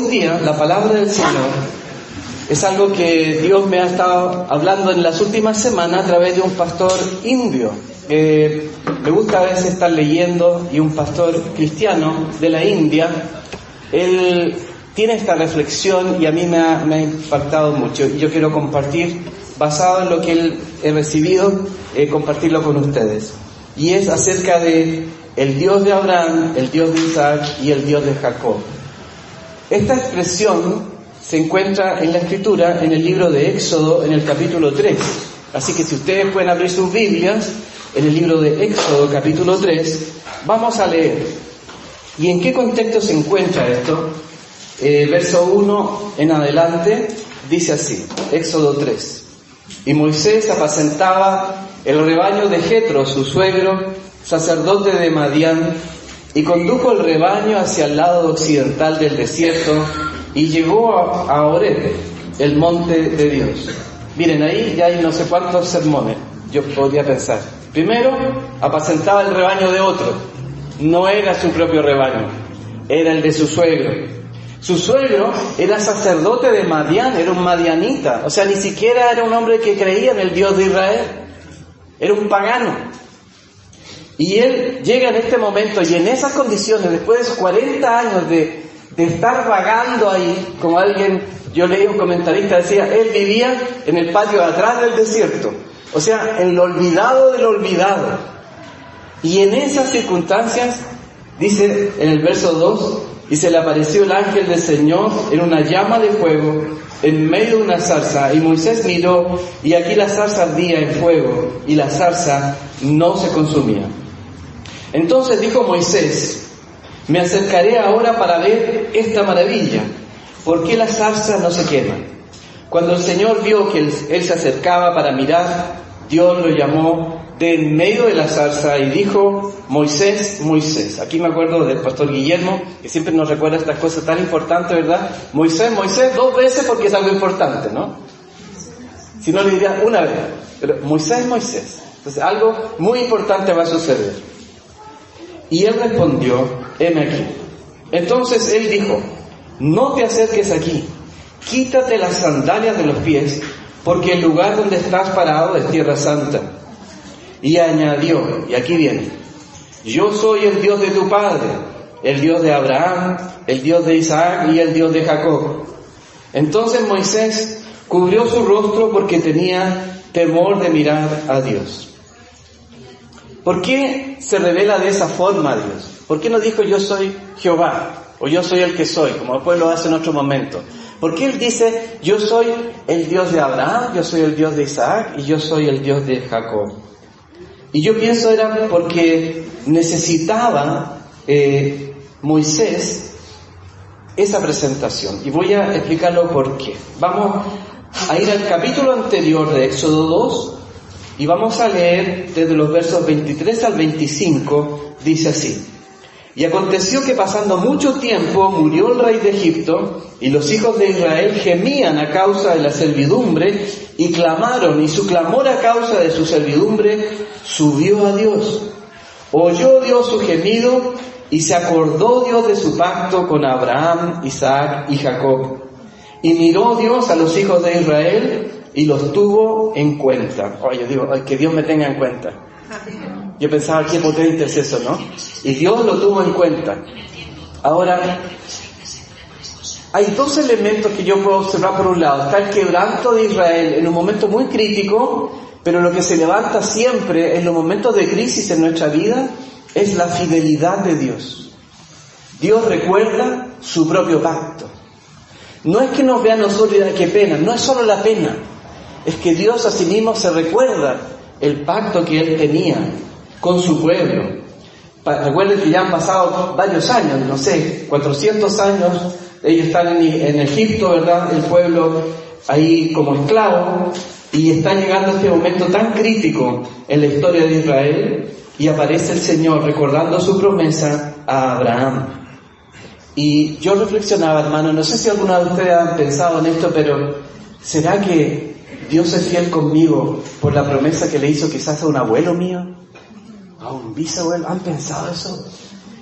un día la palabra del Señor es algo que Dios me ha estado hablando en las últimas semanas a través de un pastor indio. Me gusta a veces estar leyendo, y un pastor cristiano de la India, él tiene esta reflexión y a mí me ha impactado mucho. Y yo quiero compartir, basado en lo que él he recibido, compartirlo con ustedes. Y es acerca de el Dios de Abraham, el Dios de Isaac y el Dios de Jacob. Esta expresión se encuentra en la Escritura, en el libro de Éxodo, en el capítulo 3. Así que si ustedes pueden abrir sus Biblias, en el libro de Éxodo, capítulo 3, vamos a leer. ¿Y en qué contexto se encuentra esto? Verso 1 en adelante, dice así, Éxodo 3. Y Moisés apacentaba el rebaño de Jetro, su suegro, sacerdote de Madián, y condujo el rebaño hacia el lado occidental del desierto, y llegó a Horeb, el monte de Dios. Miren, ahí ya hay no sé cuántos sermones, yo podría pensar. Primero, apacentaba el rebaño de otro. No era su propio rebaño, era el de su suegro. Su suegro era sacerdote de Madián, era un madianita. O sea, ni siquiera era un hombre que creía en el Dios de Israel. Era un pagano. Y él llega en este momento y en esas condiciones, después de 40 años de estar vagando ahí, como alguien, yo leí un comentarista, decía, él vivía en el patio de atrás del desierto. O sea, en lo olvidado del olvidado. Y en esas circunstancias, dice en el verso 2, y se le apareció el ángel del Señor en una llama de fuego, en medio de una zarza, y Moisés miró, y aquí la zarza ardía en fuego, y la zarza no se consumía. Entonces dijo Moisés, me acercaré ahora para ver esta maravilla, ¿por qué la zarza no se quema? Cuando el Señor vio que él se acercaba para mirar, Dios lo llamó de en medio de la zarza y dijo, Moisés, Moisés. Aquí me acuerdo del pastor Guillermo, que siempre nos recuerda estas cosas tan importantes, ¿verdad? Moisés, Moisés, 2 veces porque es algo importante, ¿no? Si no le diría una vez, pero Moisés, Moisés. Entonces algo muy importante va a suceder. Y él respondió, heme aquí. Entonces él dijo, no te acerques aquí, quítate las sandalias de los pies, porque el lugar donde estás parado es tierra santa. Y añadió, y aquí viene, yo soy el Dios de tu padre, el Dios de Abraham, el Dios de Isaac y el Dios de Jacob. Entonces Moisés cubrió su rostro porque tenía temor de mirar a Dios. ¿Por qué se revela de esa forma a Dios? ¿Por qué no dijo yo soy Jehová o yo soy el que soy, como después lo hace en otro momento? ¿Por qué él dice yo soy el Dios de Abraham, yo soy el Dios de Isaac y yo soy el Dios de Jacob? Y yo pienso era porque necesitaba Moisés esa presentación. Y voy a explicarlo por qué. Vamos a ir al capítulo anterior de Éxodo 2 y vamos a leer desde los versos 23 al 25, dice así. Y aconteció que pasando mucho tiempo murió el rey de Egipto, y los hijos de Israel gemían a causa de la servidumbre, y clamaron, y su clamor a causa de su servidumbre subió a Dios. Oyó Dios su gemido, y se acordó Dios de su pacto con Abraham, Isaac y Jacob. Y miró Dios a los hijos de Israel, y los tuvo en cuenta. Oye, yo digo, que Dios me tenga en cuenta. Yo pensaba, qué potente es eso, ¿no? Y Dios lo tuvo en cuenta. Ahora, hay 2 elementos que yo puedo observar. Por un lado, está el quebranto de Israel en un momento muy crítico, pero lo que se levanta siempre en los momentos de crisis en nuestra vida es la fidelidad de Dios. Dios recuerda su propio pacto. No es que nos vea a nosotros y diga qué pena, no es solo la pena, es que Dios a sí mismo se recuerda el pacto que Él tenía con su pueblo. Recuerden que ya han pasado varios años, no sé, 400 años, ellos están en Egipto, ¿verdad? El pueblo ahí como esclavo, y está llegando este momento tan crítico en la historia de Israel, y aparece el Señor recordando su promesa a Abraham. Y yo reflexionaba, hermano, no sé si alguna de ustedes han pensado en esto, pero ¿será que Dios es fiel conmigo por la promesa que le hizo quizás a un abuelo mío? ¿A un bisabuelo? ¿Han pensado eso?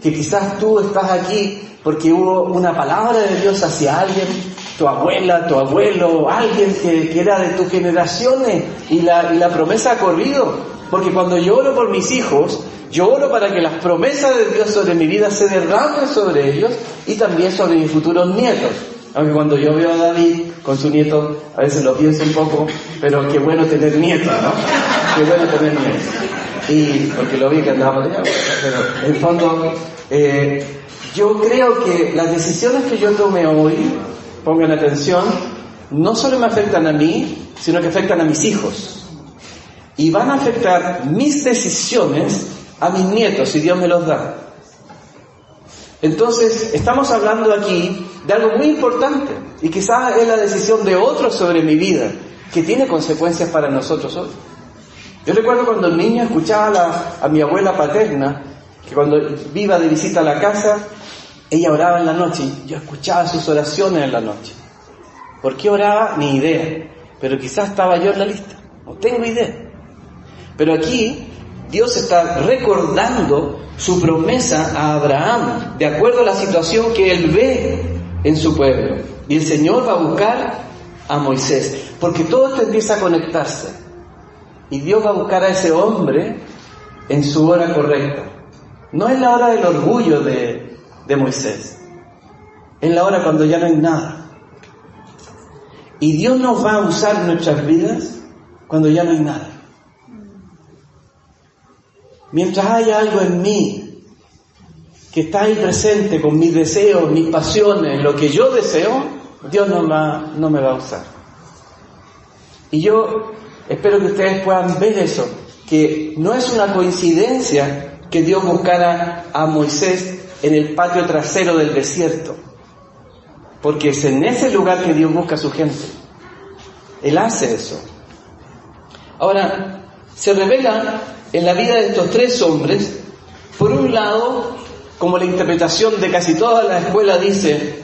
que quizás tú estás aquí porque hubo una palabra de Dios hacia alguien, tu abuela, tu abuelo, alguien que era de tus generaciones, y la promesa ha corrido. Porque cuando yo oro por mis hijos, yo oro para que las promesas de Dios sobre mi vida se derramen sobre ellos y también sobre mis futuros nietos. Aunque cuando yo veo a David con su nieto, a veces lo pienso un poco, pero qué bueno tener nietos, ¿no? Qué bueno tener nietos. Y porque lo vi que andaba por allá, pero en el fondo, yo creo que las decisiones que yo tome hoy, pongan atención, no solo me afectan a mí, sino que afectan a mis hijos. Y van a afectar mis decisiones a mis nietos, si Dios me los da. Entonces, estamos hablando aquí de algo muy importante, y quizás es la decisión de otros sobre mi vida, que tiene consecuencias para nosotros hoy. Yo recuerdo cuando el niño escuchaba a mi abuela paterna, que cuando iba de visita a la casa, ella oraba en la noche, y yo escuchaba sus oraciones en la noche. ¿Por qué oraba? Ni idea, pero quizás estaba yo en la lista, no tengo idea. Pero aquí Dios está recordando su promesa a Abraham, de acuerdo a la situación que él ve en su pueblo. Y el Señor va a buscar a Moisés, porque todo esto empieza a conectarse. Y Dios va a buscar a ese hombre en su hora correcta. No es la hora del orgullo de Moisés, es la hora cuando ya no hay nada. Y Dios nos va a usar en nuestras vidas cuando ya no hay nada. Mientras haya algo en mí que está ahí presente con mis deseos, mis pasiones, lo que yo deseo, Dios no me va a usar. Y yo espero que ustedes puedan ver eso, que no es una coincidencia que Dios buscara a Moisés en el patio trasero del desierto, porque es en ese lugar que Dios busca a su gente. Él hace eso. Ahora, se revela en la vida de estos tres hombres, por un lado, como la interpretación de casi toda la escuela dice,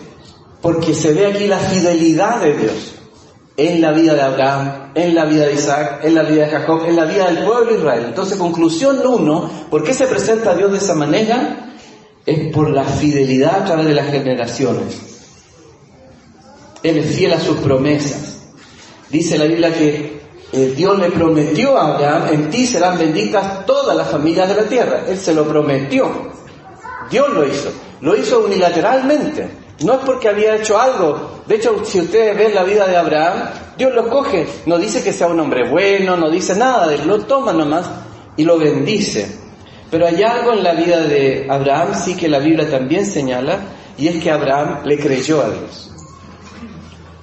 porque se ve aquí la fidelidad de Dios en la vida de Abraham, en la vida de Isaac, en la vida de Jacob, en la vida del pueblo de Israel. Entonces, conclusión 1, ¿por qué se presenta a Dios de esa manera? Es por la fidelidad a través de las generaciones. Él es fiel a sus promesas. Dice la Biblia que Dios le prometió a Abraham, en ti serán benditas todas las familias de la tierra. Él se lo prometió. Dios lo hizo unilateralmente. No es porque había hecho algo. De hecho, si ustedes ven la vida de Abraham, Dios lo coge. No dice que sea un hombre bueno, no dice nada de él. Lo toma nomás y lo bendice. Pero hay algo en la vida de Abraham, sí, que la Biblia también señala, y es que Abraham le creyó a Dios.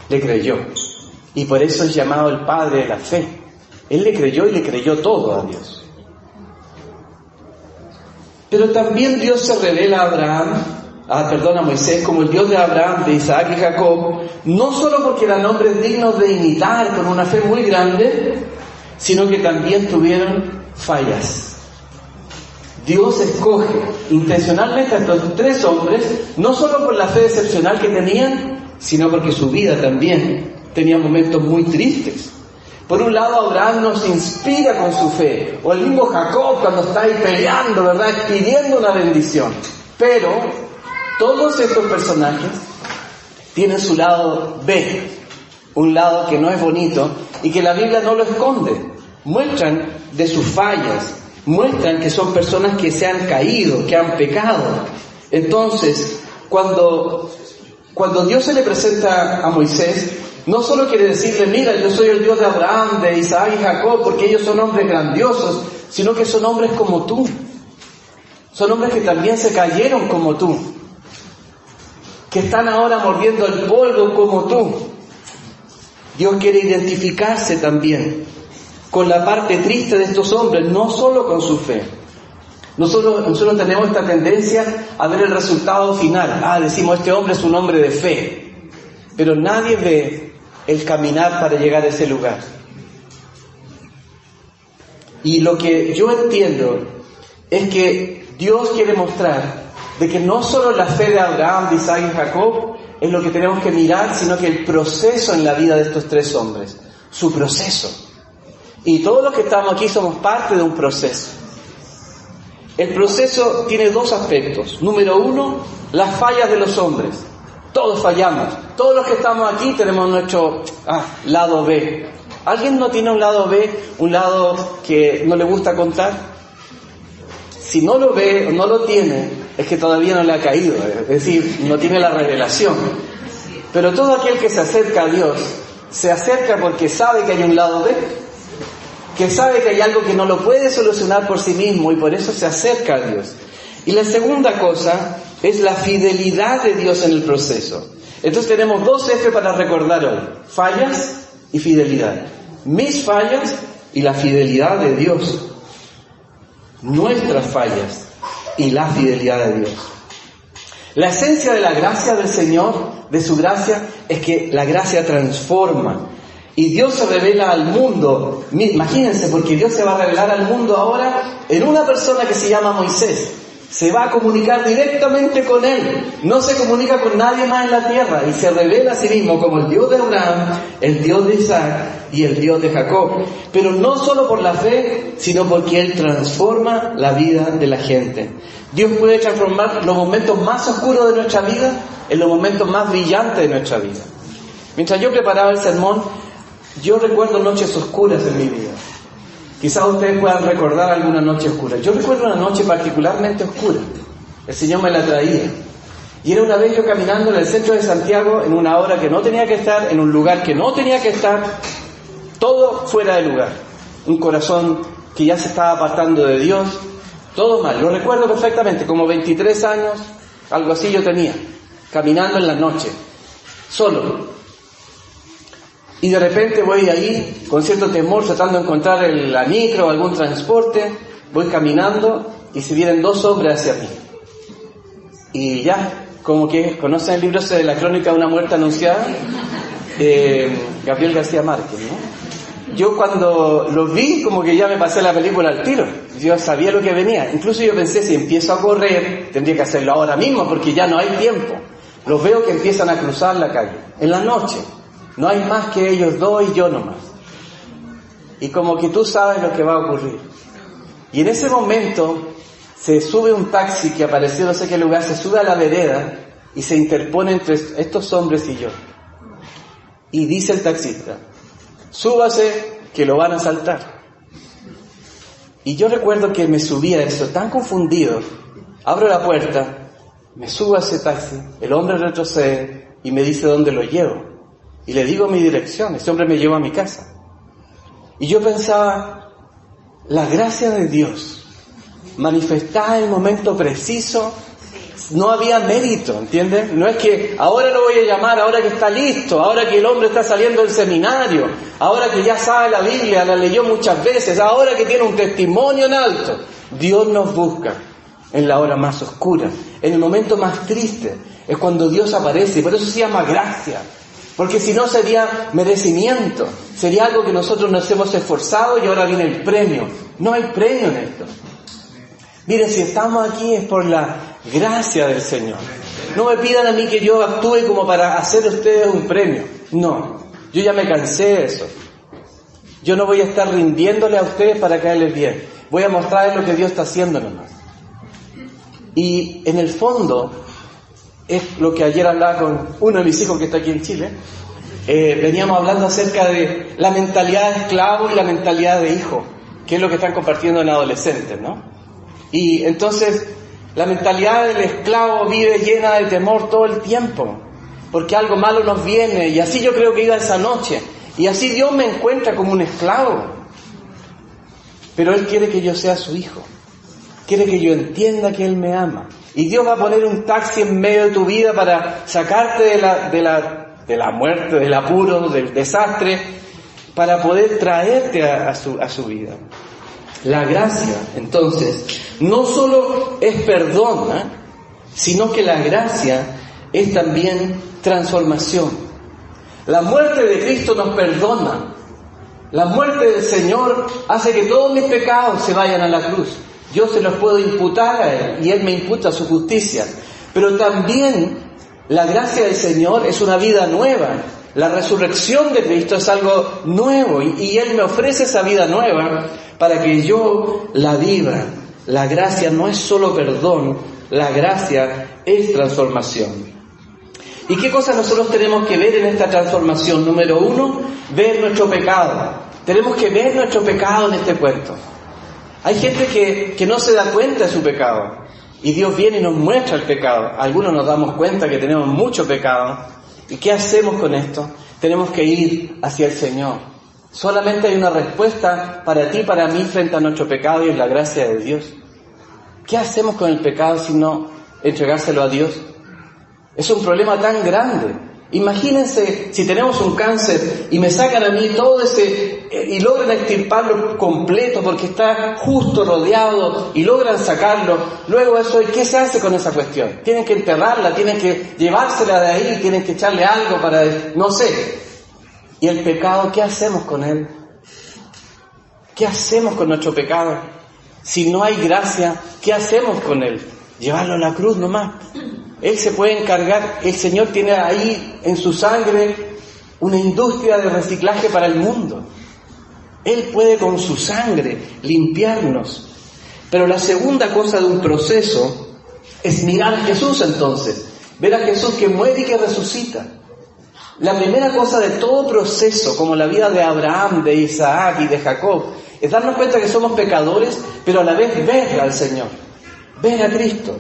Le creyó. Y por eso es llamado el padre de la fe. Él le creyó y le creyó todo a Dios. Pero también Dios se revela a Moisés como el Dios de Abraham, de Isaac y Jacob, no solo porque eran hombres dignos de imitar con una fe muy grande, sino que también tuvieron fallas. Dios escoge intencionalmente a estos tres hombres, no solo por la fe excepcional que tenían, sino porque su vida también tenía momentos muy tristes. Por un lado, Abraham nos inspira con su fe, o el mismo Jacob cuando está ahí peleando, ¿verdad?, pidiendo una bendición. Pero todos estos personajes tienen su lado B, un lado que no es bonito y que la Biblia no lo esconde. Muestran de sus fallas, muestran que son personas que se han caído, que han pecado. Entonces, cuando Dios se le presenta a Moisés, no solo quiere decirle, mira, yo soy el Dios de Abraham, de Isaac y Jacob, porque ellos son hombres grandiosos, sino que son hombres como tú. Son hombres que también se cayeron como tú, que están ahora mordiendo el polvo como tú. Dios quiere identificarse también con la parte triste de estos hombres, no solo con su fe. Nosotros tenemos esta tendencia a ver el resultado final. Decimos, este hombre es un hombre de fe, pero nadie ve el caminar para llegar a ese lugar. Y lo que yo entiendo es que Dios quiere mostrar de que no solo la fe de Abraham, de Isaac y Jacob es lo que tenemos que mirar, sino que el proceso en la vida de estos tres hombres, su proceso. Y todos los que estamos aquí somos parte de un proceso. el proceso tiene dos aspectos. Número uno, las fallas de los hombres. Todos fallamos. Todos los que estamos aquí tenemos nuestro lado B. ¿Alguien no tiene un lado B, un lado que no le gusta contar? Si no lo ve o no lo tiene, es que todavía no le ha caído, es decir, no tiene la revelación. Pero todo aquel que se acerca a Dios, se acerca porque sabe que hay un lado B, que sabe que hay algo que no lo puede solucionar por sí mismo y por eso se acerca a Dios. Y la segunda cosa es la fidelidad de Dios en el proceso. Entonces tenemos dos F para recordar hoy: fallas y fidelidad. Mis fallas y la fidelidad de Dios. Nuestras fallas y la fidelidad de Dios. La esencia de la gracia del Señor, de su gracia, es que la gracia transforma. Y Dios se revela al mundo. Imagínense, porque Dios se va a revelar al mundo ahora en una persona que se llama Moisés. Se va a comunicar directamente con él. No se comunica con nadie más en la tierra. Y se revela a sí mismo como el Dios de Abraham, el Dios de Isaac y el Dios de Jacob. Pero no solo por la fe, sino porque Él transforma la vida de la gente. Dios puede transformar los momentos más oscuros de nuestra vida en los momentos más brillantes de nuestra vida. Mientras yo preparaba el sermón, yo recuerdo noches oscuras en mi vida. Quizás ustedes puedan recordar alguna noche oscura. Yo recuerdo una noche particularmente oscura. El Señor me la traía. Y era una vez yo caminando en el centro de Santiago, en una hora que no tenía que estar, en un lugar que no tenía que estar, todo fuera de lugar. Un corazón que ya se estaba apartando de Dios, todo mal. Lo recuerdo perfectamente, como 23 años, algo así yo tenía, caminando en la noche, solo. Y de repente voy ahí, con cierto temor, tratando de encontrar la micro o algún transporte, voy caminando y se vienen dos hombres hacia mí. Y ya, como que, ¿conocen el libro ese de la crónica de una muerte anunciada? Gabriel García Márquez, ¿no? Yo cuando los vi, como que ya me pasé la película al tiro. Yo sabía lo que venía. Incluso yo pensé, si empiezo a correr, tendría que hacerlo ahora mismo, porque ya no hay tiempo. Los veo que empiezan a cruzar la calle, en la noche. No hay más que ellos dos y yo nomás. Y como que tú sabes lo que va a ocurrir. Y en ese momento se sube un taxi que apareció no sé qué lugar, se sube a la vereda y se interpone entre estos hombres y yo. Y dice el taxista: súbase que lo van a asaltar. Y yo recuerdo que me subí a eso tan confundido. Abro la puerta, me subo a ese taxi, el hombre retrocede y me dice dónde lo llevo. Y le digo mi dirección, ese hombre me lleva a mi casa. Y yo pensaba, la gracia de Dios, manifestada en el momento preciso, no había mérito, ¿entiendes? No es que ahora lo voy a llamar, ahora que está listo, ahora que el hombre está saliendo del seminario, ahora que ya sabe la Biblia, la leyó muchas veces, ahora que tiene un testimonio en alto. Dios nos busca en la hora más oscura, en el momento más triste, es cuando Dios aparece, y por eso se llama gracia. Porque si no sería merecimiento, sería algo que nosotros nos hemos esforzado y ahora viene el premio. No hay premio en esto. Miren, si estamos aquí es por la gracia del Señor. No me pidan a mí que yo actúe como para hacer de ustedes un premio. No, yo ya me cansé de eso. Yo no voy a estar rindiéndole a ustedes para caerles bien. Voy a mostrarles lo que Dios está haciendo nomás. Y en el fondo, es lo que ayer hablaba con uno de mis hijos que está aquí en Chile. Veníamos hablando acerca de la mentalidad de esclavo y la mentalidad de hijo, que es lo que están compartiendo en adolescentes, ¿no? Y entonces, la mentalidad del esclavo vive llena de temor todo el tiempo, porque algo malo nos viene, y así yo creo que iba esa noche, y así Dios me encuentra como un esclavo. Pero Él quiere que yo sea su hijo, quiere que yo entienda que Él me ama. Y Dios va a poner un taxi en medio de tu vida para sacarte de la muerte, del apuro, del desastre, para poder traerte a su vida. La gracia, entonces, no solo es perdón, sino que la gracia es también transformación. La muerte de Cristo nos perdona. La muerte del Señor hace que todos mis pecados se vayan a la cruz. Yo se los puedo imputar a Él y Él me imputa su justicia. Pero también la gracia del Señor es una vida nueva. La resurrección de Cristo es algo nuevo y Él me ofrece esa vida nueva para que yo la viva. La gracia no es solo perdón, la gracia es transformación. ¿Y qué cosas nosotros tenemos que ver en esta transformación? Número 1, ver nuestro pecado. Tenemos que ver nuestro pecado en este cuento. Hay gente que no se da cuenta de su pecado. Y Dios viene y nos muestra el pecado. Algunos nos damos cuenta que tenemos mucho pecado. ¿Y qué hacemos con esto? Tenemos que ir hacia el Señor. Solamente hay una respuesta para ti y para mí frente a nuestro pecado, y es la gracia de Dios. ¿Qué hacemos con el pecado si no entregárselo a Dios? Es un problema tan grande. Imagínense si tenemos un cáncer y me sacan a mí todo ese y logran extirparlo completo porque está justo rodeado y logran sacarlo. Luego eso, ¿qué se hace con esa cuestión? Tienen que enterrarla, tienen que llevársela de ahí, tienen que echarle algo para, no sé. ¿Y el pecado, qué hacemos con él? ¿Qué hacemos con nuestro pecado? Si no hay gracia, ¿qué hacemos con él? Llevarlo a la cruz nomás. Él se puede encargar. El Señor tiene ahí en su sangre una industria de reciclaje para el mundo. Él puede con su sangre limpiarnos. Pero la segunda cosa de un proceso es mirar a Jesús entonces. Ver a Jesús que muere y que resucita. La primera cosa de todo proceso, como la vida de Abraham, de Isaac y de Jacob, es darnos cuenta que somos pecadores, pero a la vez ver al Señor, ver a Cristo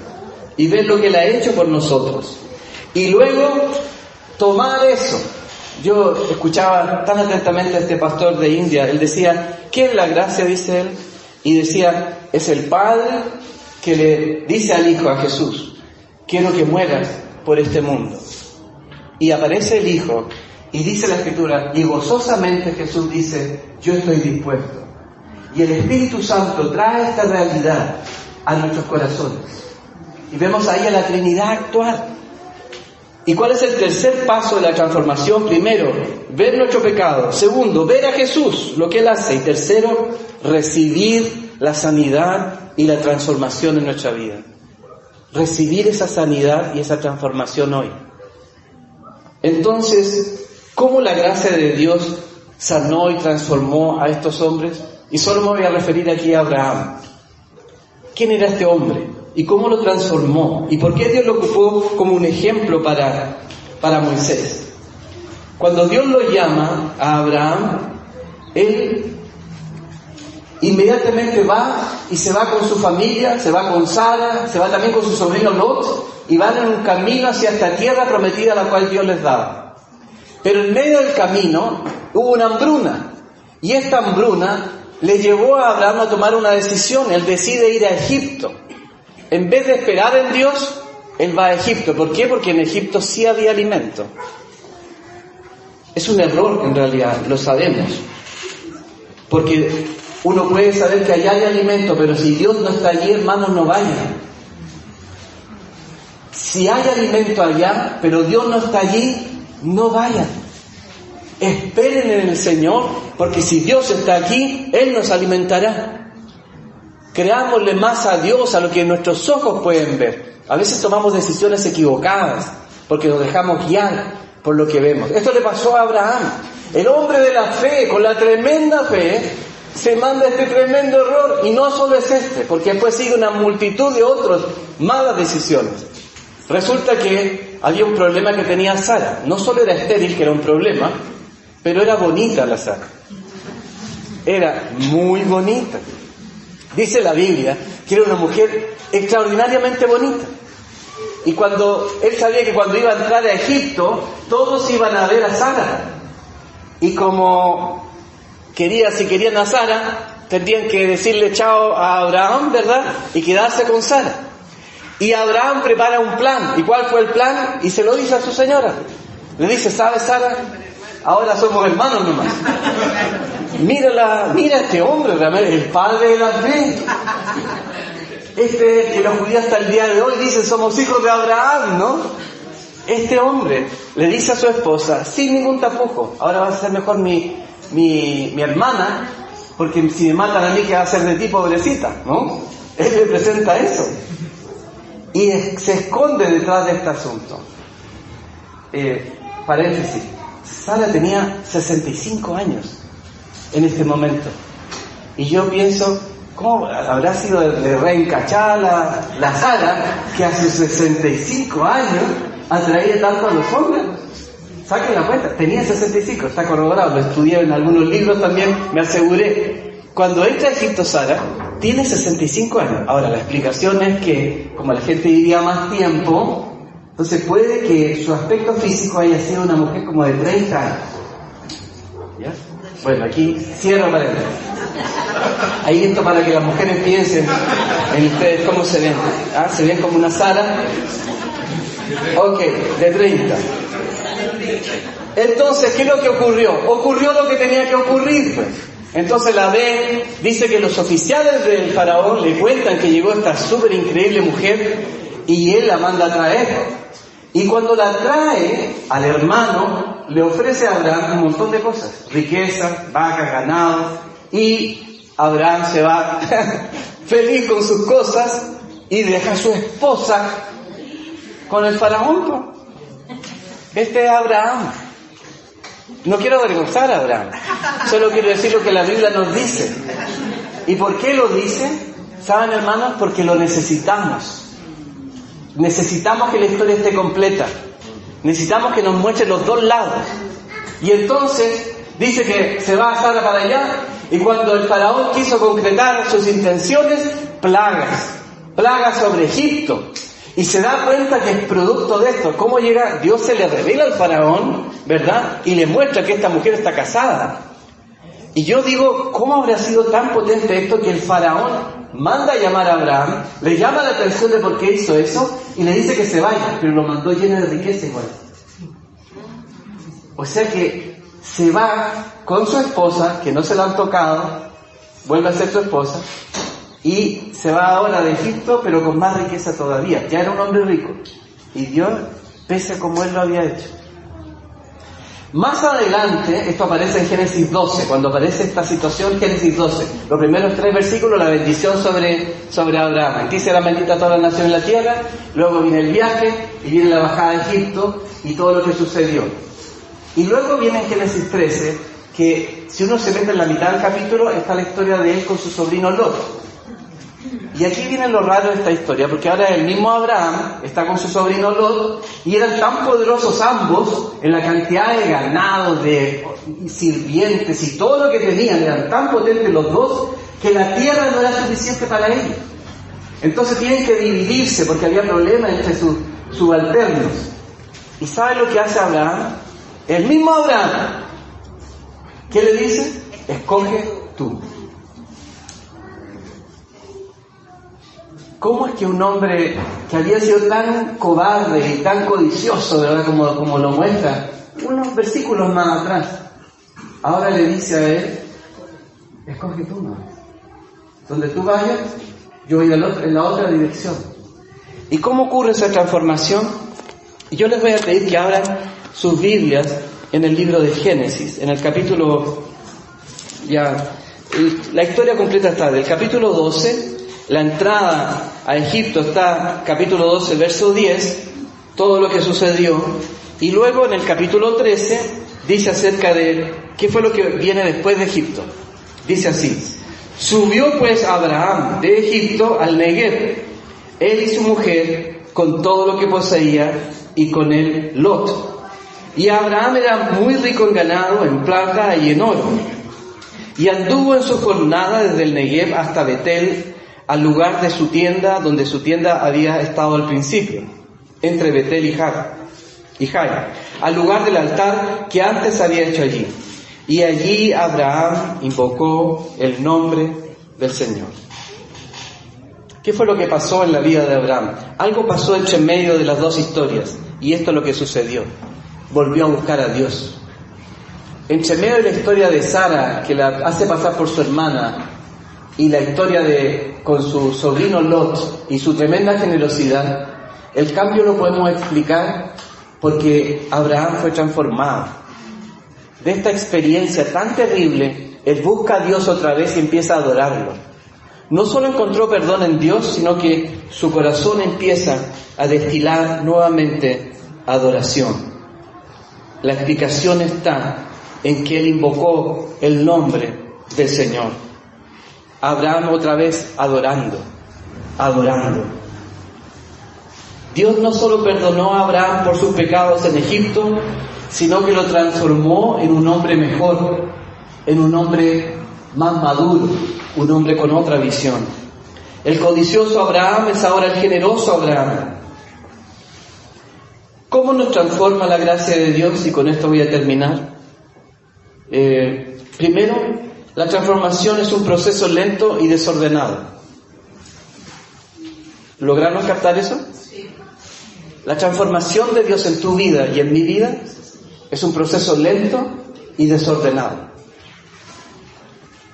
y ver lo que Él ha hecho por nosotros. Y luego tomar eso. Yo escuchaba tan atentamente a este pastor de India. Él decía, ¿qué es la gracia? Dice él. Y decía, es el Padre que le dice al Hijo, a Jesús, quiero que mueras por este mundo. Y aparece el Hijo y dice la Escritura, y gozosamente Jesús dice, yo estoy dispuesto. Y el Espíritu Santo trae esta realidad a nuestros corazones. Y vemos ahí a la Trinidad actuar. ¿Y cuál es el tercer paso de la transformación? Primero, ver nuestro pecado. Segundo, ver a Jesús, lo que Él hace. Y tercero, recibir la sanidad y la transformación en nuestra vida. Recibir esa sanidad y esa transformación hoy. Entonces, ¿cómo la gracia de Dios sanó y transformó a estos hombres? Y solo me voy a referir aquí a Abraham. ¿Quién era este hombre? ¿Y cómo lo transformó? ¿Y por qué Dios lo ocupó como un ejemplo para Moisés? Cuando Dios lo llama a Abraham, él inmediatamente va y se va con su familia, se va con Sara, se va también con su sobrino Lot, y van en un camino hacia esta tierra prometida a la cual Dios les daba. Pero en medio del camino hubo una hambruna, y esta hambruna le llevó a Abraham a tomar una decisión. Él decide ir a Egipto. En vez de esperar en Dios, él va a Egipto. ¿Por qué? Porque en Egipto sí había alimento. Es un error en realidad, lo sabemos. Porque uno puede saber que allá hay alimento, pero si Dios no está allí, hermanos, no vayan. Si hay alimento allá, pero Dios no está allí, no vayan. Esperen en el Señor, porque si Dios está aquí, Él nos alimentará. Creámosle más a Dios a lo que nuestros ojos pueden ver. A veces tomamos decisiones equivocadas, porque nos dejamos guiar por lo que vemos. Esto le pasó a Abraham. El hombre de la fe, con la tremenda fe, se manda este tremendo error. Y no solo es este, porque después sigue una multitud de otras malas decisiones. Resulta que había un problema que tenía Sara. No solo era estéril, que era un problema, pero era bonita la Sara. Era muy bonita. Dice la Biblia que era una mujer extraordinariamente bonita. Y cuando él sabía que cuando iba a entrar a Egipto, todos iban a ver a Sara. Y como si querían a Sara, tendrían que decirle chao a Abraham, ¿verdad? Y quedarse con Sara. Y Abraham prepara un plan. ¿Y cuál fue el plan? Y se lo dice a su señora. Le dice, ¿sabes, Sara? Ahora somos hermanos nomás. Mira este hombre, realmente, el padre de la fe. Este es que los judíos hasta el día de hoy dicen, somos hijos de Abraham, ¿no? Este hombre le dice a su esposa, sin ningún tapujo, ahora va a ser mejor mi hermana, porque si me matan a mí, ¿qué va a hacer de ti, pobrecita? ¿No? Él le presenta eso. Y se esconde detrás de este asunto. Paréntesis. Sara tenía 65 años en este momento. Y yo pienso, ¿Cómo habrá sido de reencachada la Sara, que a sus 65 años atraía tanto a los hombres? Saquen la cuenta, tenía 65, está corroborado, lo estudié en algunos libros también, me aseguré. Cuando entra a Egipto Sara, tiene 65 años. Ahora, la explicación es que, como la gente vivía más tiempo, entonces puede que su aspecto físico haya sido una mujer como de 30 años. ¿Ya? Bueno, aquí cierro para él. Ahí esto para que las mujeres piensen en ustedes cómo se ven. ¿Ah? ¿Se ven como una Sara? Ok, de 30. Entonces, ¿qué es lo que ocurrió? Ocurrió lo que tenía que ocurrir, pues. Entonces la ven, dice que los oficiales del faraón le cuentan que llegó esta súper increíble mujer y él la manda a traer. Y cuando la trae al hermano, le ofrece a Abraham un montón de cosas. Riqueza, vacas, ganado. Y Abraham se va feliz con sus cosas y deja a su esposa con el faraón. Este es Abraham. No quiero avergonzar a Abraham, solo quiero decir lo que la Biblia nos dice. ¿Y por qué lo dice? ¿Saben, hermanos? Porque lo necesitamos. Necesitamos que la historia esté completa. Necesitamos que nos muestren los dos lados. Y entonces dice que se va a Sara para allá, y cuando el faraón quiso concretar sus intenciones, plagas sobre Egipto. Y se da cuenta que es producto de esto. ¿Cómo llega? Dios se le revela al faraón, ¿verdad? Y le muestra que esta mujer está casada. Y yo digo, ¿cómo habrá sido tan potente esto que el faraón manda a llamar a Abraham, le llama la atención de por qué hizo eso y le dice que se vaya, pero lo mandó lleno de riqueza igual? O sea que se va con su esposa, que no se la han tocado, vuelve a ser su esposa, y se va ahora de Egipto, pero con más riqueza todavía. Ya era un hombre rico. Y Dios, pese a como él lo había hecho. Más adelante, esto aparece en Génesis 12, cuando aparece esta situación, Génesis 12. Los primeros 3 versículos, la bendición sobre Abraham. Aquí será bendita toda la nación en la tierra, luego viene el viaje, y viene la bajada de Egipto, y todo lo que sucedió. Y luego viene en Génesis 13, que si uno se mete en la mitad del capítulo, está la historia de él con su sobrino Lot. Y aquí viene lo raro de esta historia, porque ahora el mismo Abraham está con su sobrino Lot, y eran tan poderosos ambos en la cantidad de ganado, de sirvientes y todo lo que tenían, eran tan potentes los dos, que la tierra no era suficiente para ellos. Entonces tienen que dividirse, porque había problemas entre sus subalternos. ¿Y sabe lo que hace Abraham? El mismo Abraham, ¿qué le dice? Escoge tú. ¿Cómo es que un hombre que había sido tan cobarde y tan codicioso, ¿verdad? Como lo muestra unos versículos más atrás, ahora le dice a él, escoge tú, ¿no? Donde tú vayas, yo voy en la otra dirección. ¿Y cómo ocurre esa transformación? Yo les voy a pedir que abran sus Biblias en el libro de Génesis, en el capítulo, la historia completa está del capítulo 12, la entrada a Egipto está capítulo 12, verso 10, todo lo que sucedió, y luego en el capítulo 13 dice acerca de qué fue lo que viene después de Egipto. Dice así: subió pues Abraham de Egipto al Negev, él y su mujer, con todo lo que poseía, y con él Lot. Y Abraham era muy rico en ganado, en plata y en oro. Y anduvo en su jornada desde el Negev hasta Betel, al lugar de su tienda, donde su tienda había estado al principio, entre Betel y Jai, al lugar del altar que antes había hecho allí. Y allí Abraham invocó el nombre del Señor. ¿Qué fue lo que pasó en la vida de Abraham? Algo pasó entre medio de las dos historias, y esto es lo que sucedió. Volvió a buscar a Dios. Entre medio de la historia de Sara, que la hace pasar por su hermana, y la historia con su sobrino Lot y su tremenda generosidad, el cambio lo podemos explicar porque Abraham fue transformado. De esta experiencia tan terrible, él busca a Dios otra vez y empieza a adorarlo. No solo encontró perdón en Dios, sino que su corazón empieza a destilar nuevamente adoración. La explicación está en que él invocó el nombre del Señor. Abraham otra vez adorando. Dios no solo perdonó a Abraham por sus pecados en Egipto, sino que lo transformó en un hombre mejor, en un hombre más maduro, un hombre con otra visión. El codicioso Abraham es ahora el generoso Abraham. ¿Cómo nos transforma la gracia de Dios? Y con esto voy a terminar. Primero, la transformación es un proceso lento y desordenado. ¿Lograron captar eso? La transformación de Dios en tu vida y en mi vida es un proceso lento y desordenado.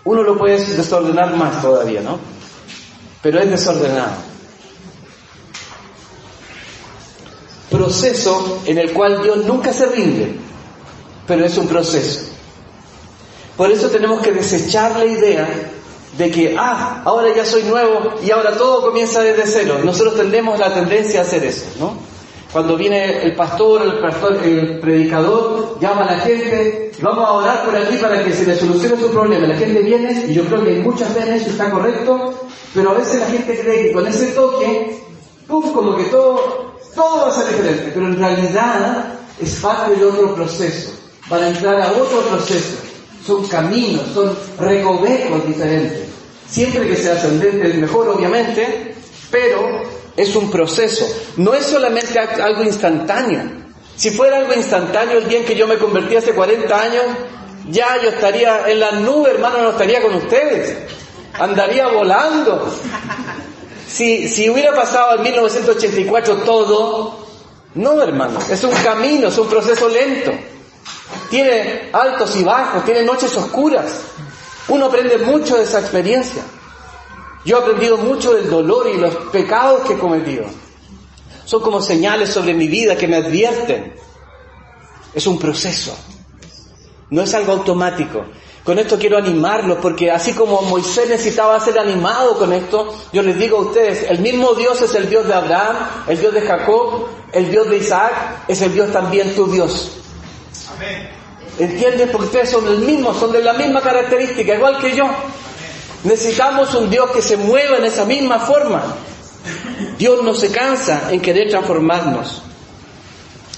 Uno lo puede desordenar más todavía, ¿no? Pero es desordenado. Proceso en el cual Dios nunca se rinde, pero es un proceso. Por eso tenemos que desechar la idea de que, ahora ya soy nuevo y ahora todo comienza desde cero. Nosotros tenemos la tendencia a hacer eso, ¿no? Cuando viene el pastor, el predicador, llama a la gente, vamos a orar por aquí para que se le solucione su problema. La gente viene, y yo creo que muchas veces eso está correcto, pero a veces la gente cree que con ese toque, como que todo va a ser diferente. Pero en realidad es parte de otro proceso. Van a entrar a otro proceso. Son caminos, son recovecos diferentes. Siempre que sea ascendente es mejor, obviamente, pero es un proceso. No es solamente algo instantáneo. Si fuera algo instantáneo, el día en que yo me convertí hace 40 años, ya yo estaría en la nube, hermano, no estaría con ustedes. Andaría volando. Si hubiera pasado en 1984 todo, no, hermano, es un camino, es un proceso lento. Tiene altos y bajos, tiene noches oscuras. Uno aprende mucho de esa experiencia. Yo he aprendido mucho del dolor y los pecados que he cometido. Son como señales sobre mi vida que me advierten. Es un proceso. No es algo automático. Con esto quiero animarlos, porque así como Moisés necesitaba ser animado con esto, yo les digo a ustedes, el mismo Dios es el Dios de Abraham, el Dios de Jacob, el Dios de Isaac, es el Dios también tu Dios. Amén. ¿Entiendes? Porque ustedes son el mismo, son de la misma característica, igual que yo. Necesitamos un Dios que se mueva en esa misma forma. Dios no se cansa en querer transformarnos.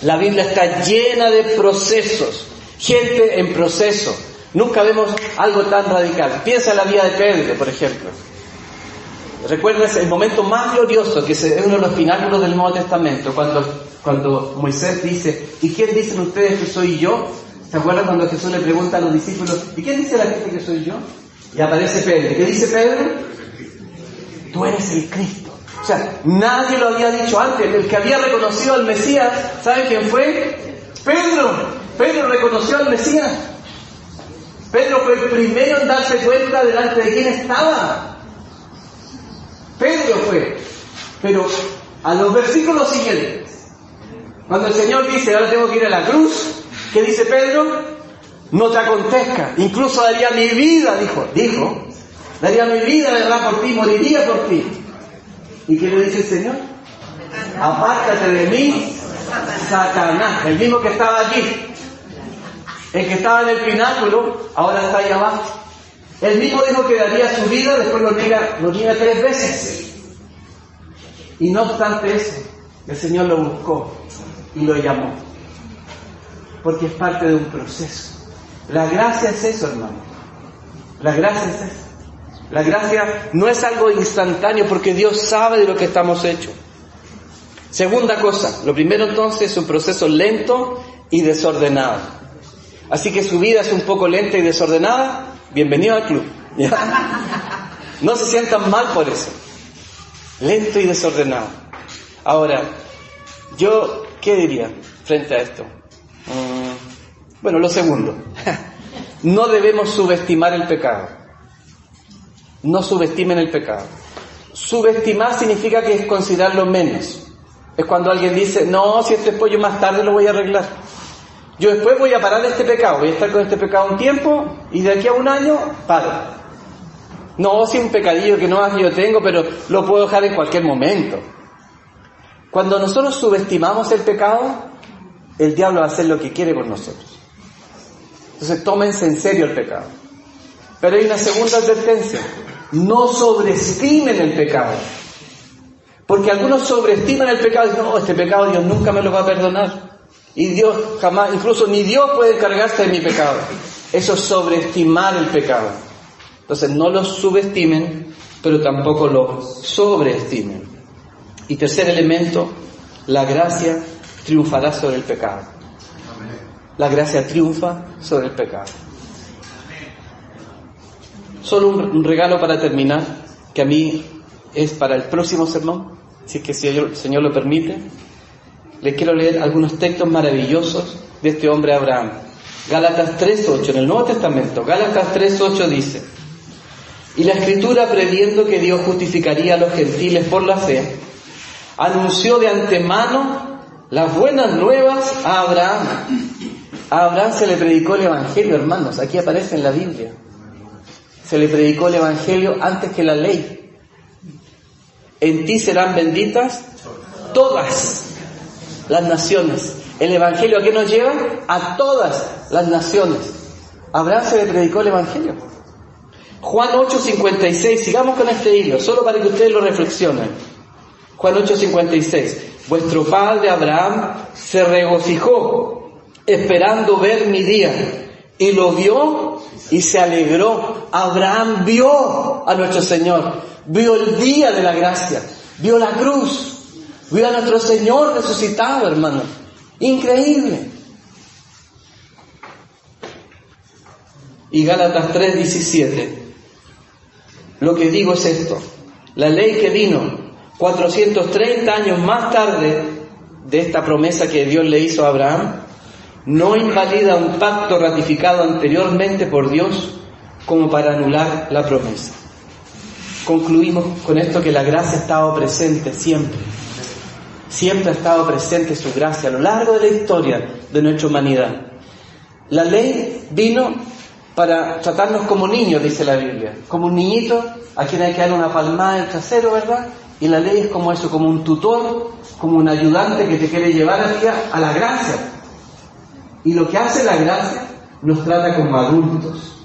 La Biblia está llena de procesos, gente en proceso. Nunca vemos algo tan radical. Piensa en la vida de Pedro, por ejemplo. ¿Recuerdas el momento más glorioso, que es uno de los pináculos del Nuevo Testamento, cuando Moisés dice, ¿y quién dicen ustedes que soy yo? ¿Se acuerdan cuando Jesús le pregunta a los discípulos, ¿y quién dice la gente que soy yo? Y aparece Pedro. ¿Qué dice Pedro? Tú eres el Cristo. O sea, nadie lo había dicho antes. El que había reconocido al Mesías, ¿saben quién fue? Pedro. Pedro reconoció al Mesías. Pedro fue el primero en darse cuenta delante de quién estaba. Pedro fue. Pero a los versículos siguientes, cuando el Señor dice, ahora tengo que ir a la cruz, ¿qué dice Pedro? No te acontezca, incluso daría mi vida, dijo, daría mi vida, ¿verdad? Por ti, moriría por ti. ¿Y qué le dice el Señor? Apártate de mí, Satanás, el mismo que estaba aquí. El que estaba en el pináculo, ahora está ahí abajo. El mismo dijo que daría su vida, después lo niega 3 veces. Y no obstante eso, el Señor lo buscó y lo llamó. Porque es parte de un proceso. La gracia es eso, hermano. La gracia es eso. La gracia no es algo instantáneo, porque Dios sabe de lo que estamos hechos. Segunda cosa, lo primero entonces es un proceso lento y desordenado. Así que su vida es un poco lenta y desordenada, bienvenido al club. No se sientan mal por eso. Lento y desordenado. Ahora, yo, ¿qué diría frente a esto? Bueno, lo segundo. No debemos subestimar el pecado. No subestimen el pecado. Subestimar significa que es considerarlo menos. Es cuando alguien dice, no, si este pollo más tarde lo voy a arreglar. Yo después voy a parar este pecado, voy a estar con este pecado un tiempo y de aquí a un año paro. No, si un pecadillo que no más que yo tengo, pero lo puedo dejar en cualquier momento. Cuando nosotros subestimamos el pecado, el diablo va a hacer lo que quiere con nosotros. Entonces tómense en serio el pecado. Pero hay una segunda advertencia. no sobreestimen el pecado. Porque algunos sobreestiman el pecado y dicen, no, este pecado Dios nunca me lo va a perdonar. Y Dios jamás, incluso ni Dios puede encargarse de mi pecado. Eso es sobreestimar el pecado. Entonces no lo subestimen, pero tampoco lo sobreestimen. Y tercer elemento, la gracia triunfará sobre el pecado. La gracia triunfa sobre el pecado. Solo un regalo para terminar, que a mí es para el próximo sermón, si es que el Señor lo permite. Les quiero leer algunos textos maravillosos de este hombre Abraham. Gálatas 3:8, en el Nuevo Testamento, Gálatas 3:8 dice: y la Escritura, previendo que Dios justificaría a los gentiles por la fe, anunció de antemano las buenas nuevas a Abraham. A Abraham se le predicó el Evangelio, hermanos, aquí aparece en la Biblia. Se le predicó el Evangelio antes que la ley. En ti serán benditas todas las naciones. El Evangelio, ¿a qué nos lleva? A todas las naciones. A Abraham se le predicó el Evangelio. Juan 8:56, sigamos con este hilo, solo para que ustedes lo reflexionen. Juan 8:56, vuestro padre Abraham se regocijó, esperando ver mi día, y lo vio y se alegró. Abraham vio a nuestro Señor, vio el día de la gracia, vio la cruz, vio a nuestro Señor resucitado, hermano. Increíble. Y Gálatas 3:17, lo que digo es esto: la ley que vino 430 años más tarde de esta promesa que Dios le hizo a Abraham, no invalida un pacto ratificado anteriormente por Dios como para anular la promesa. Concluimos con esto, que la gracia ha estado presente siempre. Siempre ha estado presente su gracia a lo largo de la historia de nuestra humanidad. La ley vino para tratarnos como niños, dice la Biblia. Como un niñito a quien hay que darle una palmada en el trasero, ¿verdad? Y la ley es como eso, como un tutor, como un ayudante que te quiere llevar a la gracia. Y lo que hace la gracia, nos trata como adultos.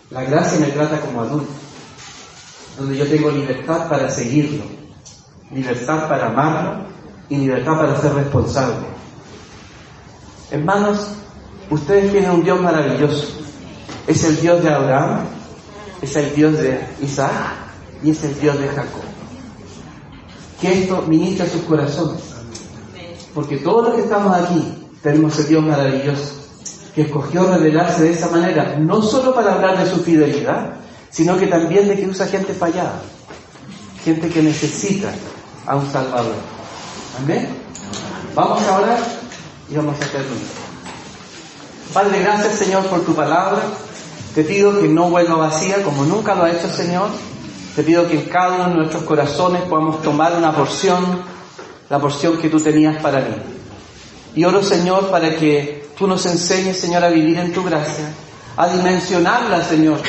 La gracia me trata como adulto, donde yo tengo libertad para seguirlo, libertad para amarlo y libertad para ser responsable. Hermanos, ustedes tienen un Dios maravilloso. Es el Dios de Abraham, es el Dios de Isaac y es el Dios de Jacob. Que esto ministra sus corazones, porque todos los que estamos aquí tenemos el Dios maravilloso que escogió revelarse de esa manera, no solo para hablar de su fidelidad, sino que también de que usa gente fallada, gente que necesita a un Salvador. ¿Amén? Vamos a orar y vamos a terminar. Padre, gracias, Señor, por tu palabra. Te pido que no vuelva vacía como nunca lo ha hecho, Señor. Te pido que en cada uno de nuestros corazones podamos tomar una porción, la porción que tú tenías para mí. Y oro, Señor, para que tú nos enseñes, Señor, a vivir en tu gracia, a dimensionarla, Señor.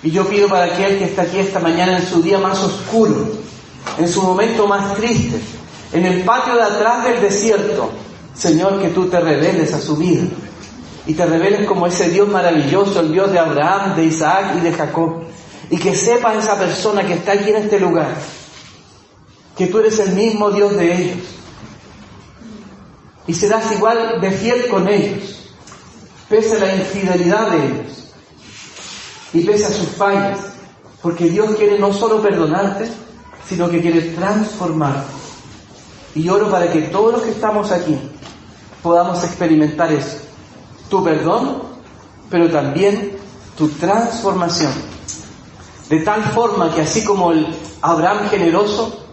Y yo pido para aquel que está aquí esta mañana en su día más oscuro, en su momento más triste, en el patio de atrás del desierto, Señor, que tú te reveles a su vida y te reveles como ese Dios maravilloso, el Dios de Abraham, de Isaac y de Jacob. Y que sepa esa persona que está aquí en este lugar que tú eres el mismo Dios de ellos. Y serás igual de fiel con ellos, pese a la infidelidad de ellos y pese a sus fallas, porque Dios quiere no solo perdonarte, sino que quiere transformarte. Y oro para que todos los que estamos aquí podamos experimentar eso, tu perdón, pero también tu transformación, de tal forma que así como el Abraham generoso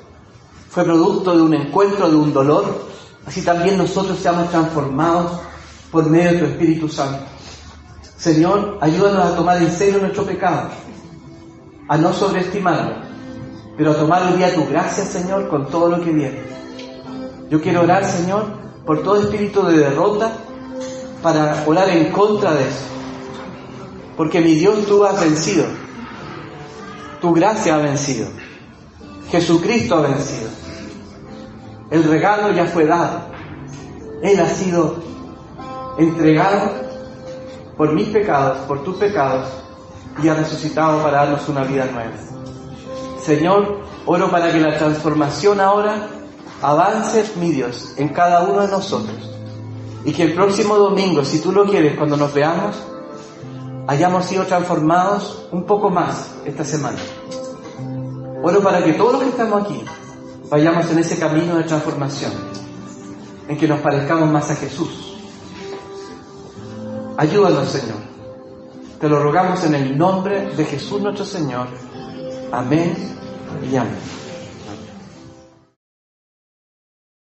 fue producto de un encuentro, de un dolor, así también nosotros seamos transformados por medio de tu Espíritu Santo. Señor, ayúdanos a tomar en serio nuestro pecado, a no sobreestimarlo, pero a tomar hoy día tu gracia, Señor, con todo lo que viene. Yo quiero orar, Señor, por todo espíritu de derrota, para orar en contra de eso. Porque mi Dios, tú has vencido. Tu gracia ha vencido. Jesucristo ha vencido. El regalo ya fue dado. Él ha sido entregado por mis pecados, por tus pecados, y ha resucitado para darnos una vida nueva. Señor, oro para que la transformación ahora avance, mi Dios, en cada uno de nosotros. Y que el próximo domingo, si tú lo quieres, cuando nos veamos, hayamos sido transformados un poco más esta semana. Oro para que todos los que estamos aquí vayamos en ese camino de transformación, en que nos parezcamos más a Jesús. Ayúdanos, Señor. Te lo rogamos en el nombre de Jesús nuestro Señor. Amén y amén.